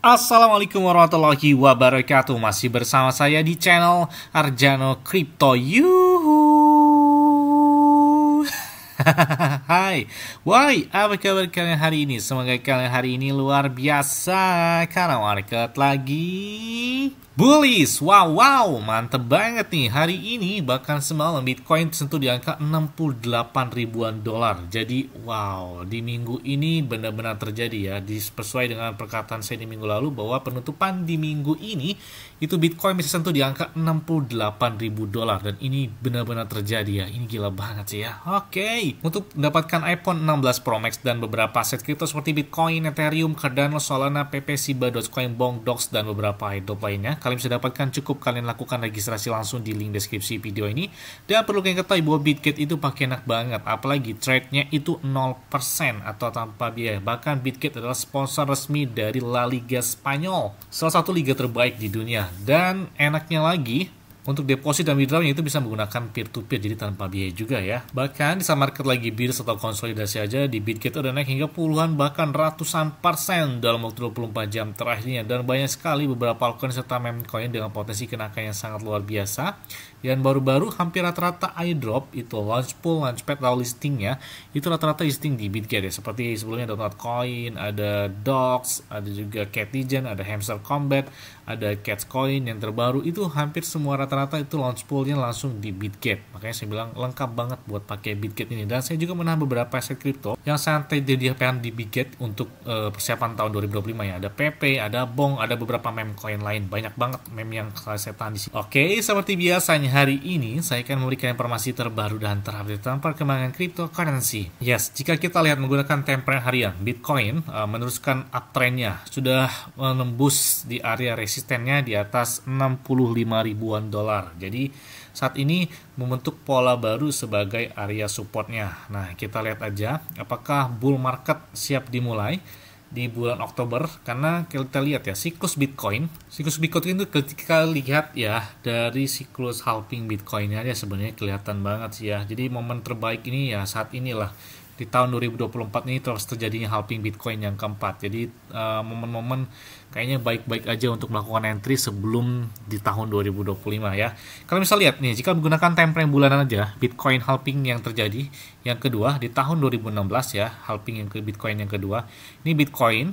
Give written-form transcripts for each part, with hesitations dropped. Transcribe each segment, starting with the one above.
Assalamualaikum warahmatullahi wabarakatuh. Masih bersama saya di channel Arjano Crypto. Yuhu. Hai, why? Apa kabar kalian hari ini? Semoga kalian hari ini luar biasa karena market lagi bullish. Wow, mantep banget nih. Hari ini bahkan semalam Bitcoin sentuh di angka 68 ribuan dolar. Jadi wow, di minggu ini benar-benar terjadi ya. Sesuai dengan perkataan saya di minggu lalu bahwa penutupan di minggu ini itu Bitcoin bisa sentuh di angka 68 ribu dolar. Dan ini benar-benar terjadi ya. Ini gila banget sih ya. Oke, untuk mendapatkan iPhone 16 Pro Max dan beberapa aset kripto seperti Bitcoin, Ethereum, Cardano, Solana, PP, Shiba, Dogecoin, Bonk, Dox, dan beberapa airdrop lainnya, kalian bisa dapatkan cukup kalian lakukan registrasi langsung di link deskripsi video ini. Dan perlu kalian ketahui bahwa Bitget itu pakai enak banget, apalagi trade-nya itu 0% atau tanpa biaya. Bahkan Bitget adalah sponsor resmi dari La Liga Spanyol, salah satu liga terbaik di dunia. Dan enaknya lagi, untuk deposit dan withdrawnya itu bisa menggunakan peer-to-peer, jadi tanpa biaya juga ya. Bahkan di saat market lagi bearish atau konsolidasi aja, di Bitget udah naik hingga puluhan bahkan ratusan persen dalam waktu 24 jam terakhirnya. Dan banyak sekali beberapa altcoin serta meme coin dengan potensi kenaikan yang sangat luar biasa. Dan baru-baru hampir rata-rata airdrop itu launch pool, launchpad, atau listingnya itu rata-rata listing di Bitget ya. Seperti sebelumnya ada Notcoin, ada Dox, ada juga Categen, ada Hamster Combat, ada Cats Coin yang terbaru. Itu hampir semua rata-rata itu launch poolnya langsung di Bitget. Makanya saya bilang lengkap banget buat pakai Bitget ini. Dan saya juga menahan beberapa aset kripto yang santai disediakan di Bitget untuk persiapan tahun 2025 ya. Ada PP, ada Bonk, ada beberapa meme coin lain. Banyak banget meme yang saya tahan di sini. Oke, seperti biasanya hari ini saya akan memberikan informasi terbaru dan terupdate tentang perkembangan cryptocurrency. Yes, jika kita lihat menggunakan time frame harian, Bitcoin meneruskan uptrendnya, sudah menembus di area resistennya di atas 65 ribuan dolar. Jadi saat ini membentuk pola baru sebagai area supportnya. Nah, kita lihat aja apakah bull market siap dimulai di bulan Oktober, karena kita lihat ya siklus Bitcoin itu ketika lihat ya dari siklus halving Bitcoinnya ya sebenarnya kelihatan banget sih ya. Jadi momen terbaik ini ya saat inilah di tahun 2024 ini terus terjadinya halving Bitcoin yang keempat. Jadi momen-momen kayaknya baik-baik aja untuk melakukan entry sebelum di tahun 2025 ya. Kalian bisa lihat nih, jika menggunakan time frame bulanan aja, Bitcoin halving yang terjadi yang kedua di tahun 2016 ya, halving yang ke Bitcoin yang kedua. Ini Bitcoin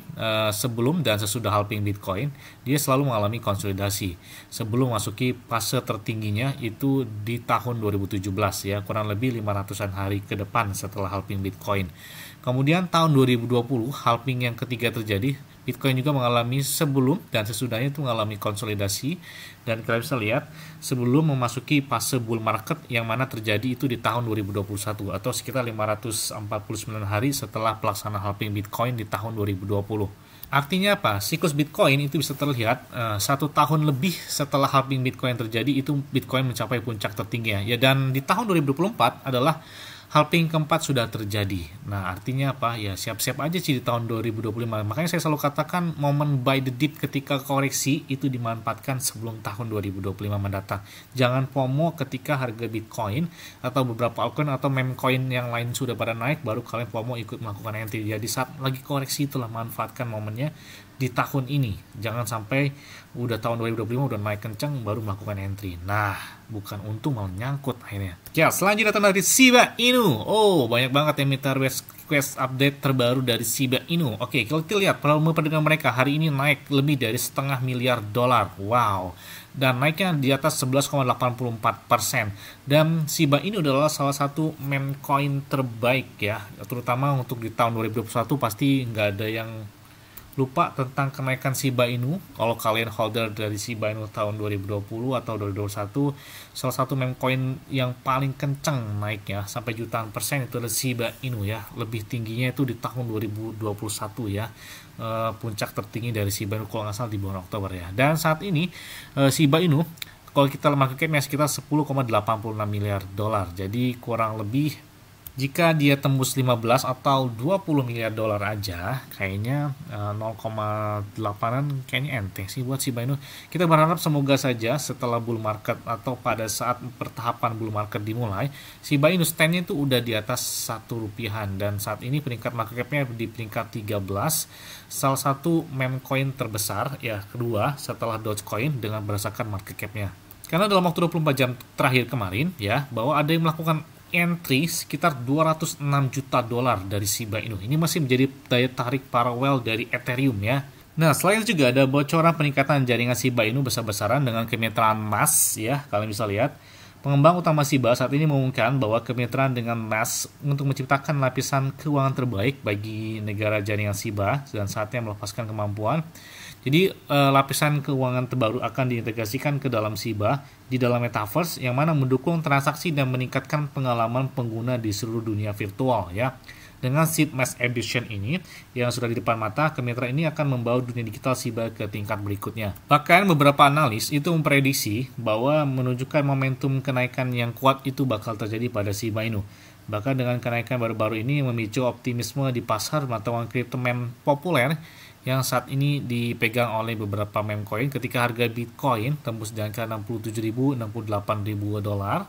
sebelum dan sesudah halving Bitcoin, dia selalu mengalami konsolidasi. Sebelum masuki fase tertingginya itu di tahun 2017 ya, kurang lebih 500-an hari ke depan setelah halving Bitcoin. Kemudian tahun 2020 halving yang ketiga terjadi, Bitcoin juga mengalami sebelum dan sesudahnya itu mengalami konsolidasi. Dan kalian bisa lihat sebelum memasuki fase bull market yang mana terjadi itu di tahun 2021 atau sekitar 549 hari setelah pelaksanaan halving Bitcoin di tahun 2020. Artinya apa? Siklus Bitcoin itu bisa terlihat 1 tahun lebih setelah halving Bitcoin terjadi itu Bitcoin mencapai puncak tertingginya ya. Dan di tahun 2024 adalah halving keempat sudah terjadi. Nah, artinya apa? Ya siap-siap aja sih di tahun 2025. Makanya saya selalu katakan momen buy the dip ketika koreksi itu dimanfaatkan sebelum tahun 2025 mendatang. Jangan FOMO ketika harga Bitcoin atau beberapa altcoin atau meme coin yang lain sudah pada naik, baru kalian FOMO ikut melakukan entry. Jadi saat lagi koreksi itulah manfaatkan momennya di tahun ini. Jangan sampai udah tahun 2025 udah naik kencang baru melakukan entry. Nah, bukan untung malah nyangkut akhirnya. Ya, selanjutnya datang dari Shiba Inu. Oh, banyak banget yang minta request update terbaru dari Shiba Inu. Oke, kalau kita lihat volume perdagangan mereka hari ini naik lebih dari $0,5 miliar. Wow. Dan naiknya di atas 11,84%. Dan Shiba Inu adalah salah satu meme coin terbaik ya, terutama untuk di tahun 2021 pasti nggak ada yang lupa tentang kenaikan Shiba Inu. Kalau kalian holder dari Shiba Inu tahun 2020 atau 2021, salah satu meme coin yang paling kencang naiknya sampai jutaan persen itu adalah Shiba Inu ya. Lebih tingginya itu di tahun 2021 ya. Puncak tertinggi dari Shiba Inu kalau nggak salah di bulan Oktober ya. Dan saat ini Shiba Inu kalau kita market capnya sekitar 10,86 miliar dolar. Jadi kurang lebih Jika dia tembus 15 atau 20 miliar dolar aja, kayaknya 0,8an kayaknya enteng sih buat Shiba Inu. Kita berharap semoga saja setelah bull market atau pada saat pertahapan bull market dimulai, Shiba Inu stand-nya itu udah di atas 1 rupiahan, dan saat ini peringkat market cap-nya di peringkat 13, salah satu meme coin terbesar, ya kedua setelah Dogecoin dengan berdasarkan market cap-nya. Karena dalam waktu 24 jam terakhir kemarin, ya, bahwa ada yang melakukan entry sekitar 206 juta dolar dari Shiba Inu. Ini masih menjadi daya tarik para whale dari Ethereum, ya. Nah, selain itu juga ada bocoran peningkatan jaringan Shiba Inu besar-besaran dengan kemitraan MAS, ya. Kalian bisa lihat, pengembang utama Shiba saat ini mengumumkan bahwa kemitraan dengan MAS untuk menciptakan lapisan keuangan terbaik bagi negara jaringan Shiba dan saatnya melepaskan kemampuan. Jadi lapisan keuangan terbaru akan diintegrasikan ke dalam Shiba di dalam metaverse yang mana mendukung transaksi dan meningkatkan pengalaman pengguna di seluruh dunia virtual, ya. Dengan seed mass adoption ini yang sudah di depan mata, kemitraan ini akan membawa dunia digital Shiba ke tingkat berikutnya. Bahkan beberapa analis itu memprediksi bahwa menunjukkan momentum kenaikan yang kuat itu bakal terjadi pada Shiba Inu. Bahkan dengan kenaikan baru-baru ini memicu optimisme di pasar mata uang kripto meme populer yang saat ini dipegang oleh beberapa meme coin ketika harga Bitcoin tembus di angka 67.000, 68.000 dolar.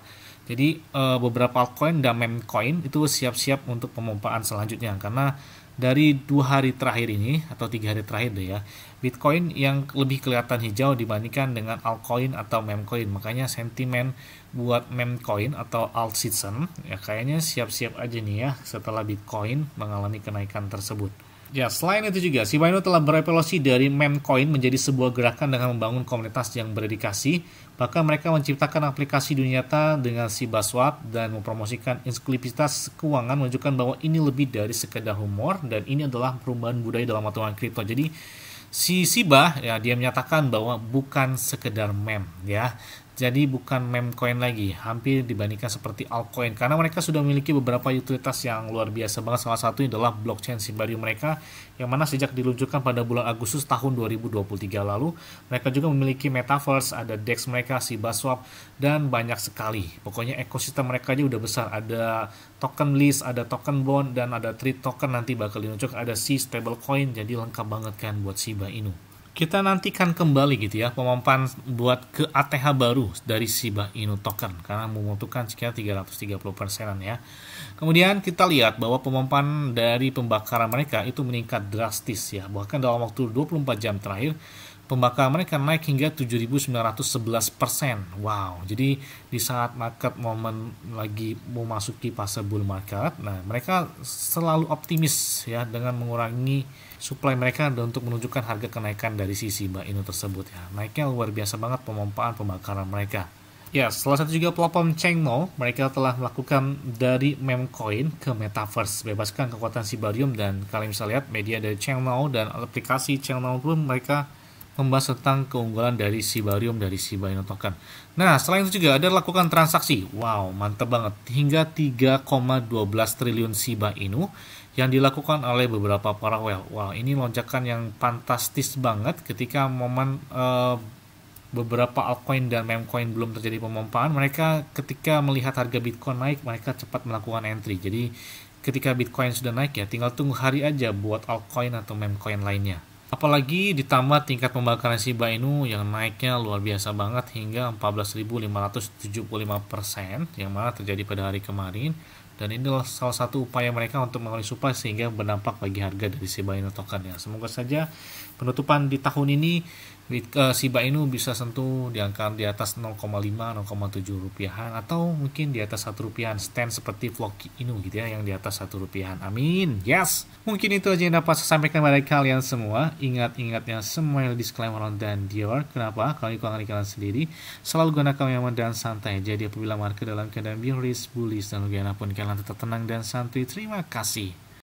Jadi beberapa altcoin dan meme coin itu siap-siap untuk pemompaan selanjutnya, karena dari 2 hari terakhir ini atau 3 hari terakhir deh, ya, Bitcoin yang lebih kelihatan hijau dibandingkan dengan altcoin atau meme coin. Makanya sentimen buat meme coin atau alt season ya kayaknya siap-siap aja nih, ya, setelah Bitcoin mengalami kenaikan tersebut. Ya, selain itu juga, Shiba Inu telah berevolusi dari meme coin menjadi sebuah gerakan dengan membangun komunitas yang berdedikasi. Bahkan mereka menciptakan aplikasi dunia nyata dengan Shiba Swap dan mempromosikan inklusivitas keuangan, menunjukkan bahwa ini lebih dari sekedar humor dan ini adalah perubahan budaya dalam mata uang kripto. Jadi si Shiba, ya, dia menyatakan bahwa bukan sekedar meme, ya. Jadi bukan meme coin lagi, hampir dibandingkan seperti altcoin, karena mereka sudah memiliki beberapa utilitas yang luar biasa banget. Salah satunya adalah blockchain Shibarium mereka, yang mana sejak diluncurkan pada bulan Agustus tahun 2023 lalu, mereka juga memiliki metaverse, ada DEX mereka, Shiba Swap, dan banyak sekali. Pokoknya ekosistem mereka aja udah besar, ada token list, ada token bond, dan ada trade token nanti bakal diluncurkan, ada C stablecoin, jadi lengkap banget kan buat Shiba Inu. Kita nantikan kembali gitu ya pemompaan buat ke ATH baru dari Shiba Inu token karena membutuhkan sekitar 330%-an, ya. Kemudian kita lihat bahwa pemompaan dari pembakaran mereka itu meningkat drastis, ya. Bahkan dalam waktu 24 jam terakhir pembakaran mereka naik hingga 7.911%. Wow, jadi di saat market momen lagi memasuki fase bull market, nah mereka selalu optimis, ya, dengan mengurangi supply mereka untuk menunjukkan harga kenaikan dari si Shiba Inu tersebut, ya. Naiknya luar biasa banget pemompaan pembakaran mereka. Ya, salah satu juga platform Changmo, mereka telah melakukan dari meme coin ke metaverse, bebaskan kekuatan Shibarium, dan kalian bisa lihat media dari Changmo dan aplikasi Changmo pun mereka membahas tentang keunggulan dari Shibarium dari Shiba Inu token. Nah, selain itu juga ada lakukan transaksi. Wow, mantap banget. Hingga 3,12 triliun Shiba Inu yang dilakukan oleh beberapa para whale. Wow, ini lonjakan yang fantastis banget ketika momen beberapa altcoin dan meme coin belum terjadi pemompaan. Mereka ketika melihat harga Bitcoin naik, mereka cepat melakukan entry. Jadi ketika Bitcoin sudah naik, ya tinggal tunggu hari aja buat altcoin atau meme coin lainnya. Apalagi ditambah tingkat pembakaran Shiba Inu yang naiknya luar biasa banget hingga 14.575%, yang mana terjadi pada hari kemarin. Dan ini adalah salah satu upaya mereka untuk mengurangi supply sehingga berdampak bagi harga dari Shiba Inu token, ya. Semoga saja penutupan di tahun ini Shiba Inu bisa sentuh di angka di atas 0,5, 0,7 rupiahan, atau mungkin di atas 1 rupiahan, stand seperti Floki Inu gitu, ya, yang di atas 1 rupiahan. Amin. Yes. Mungkin itu aja yang dapat saya sampaikan pada kalian semua. Ingat-ingatnya semua disclaimer dan Dior. Kenapa? Kalau kalian sendiri selalu gunakan yang aman dan santai. Jadi apabila market dalam keadaan bearish, bullish, dan bagaimanapun kalian tetap tenang dan santai. Terima kasih.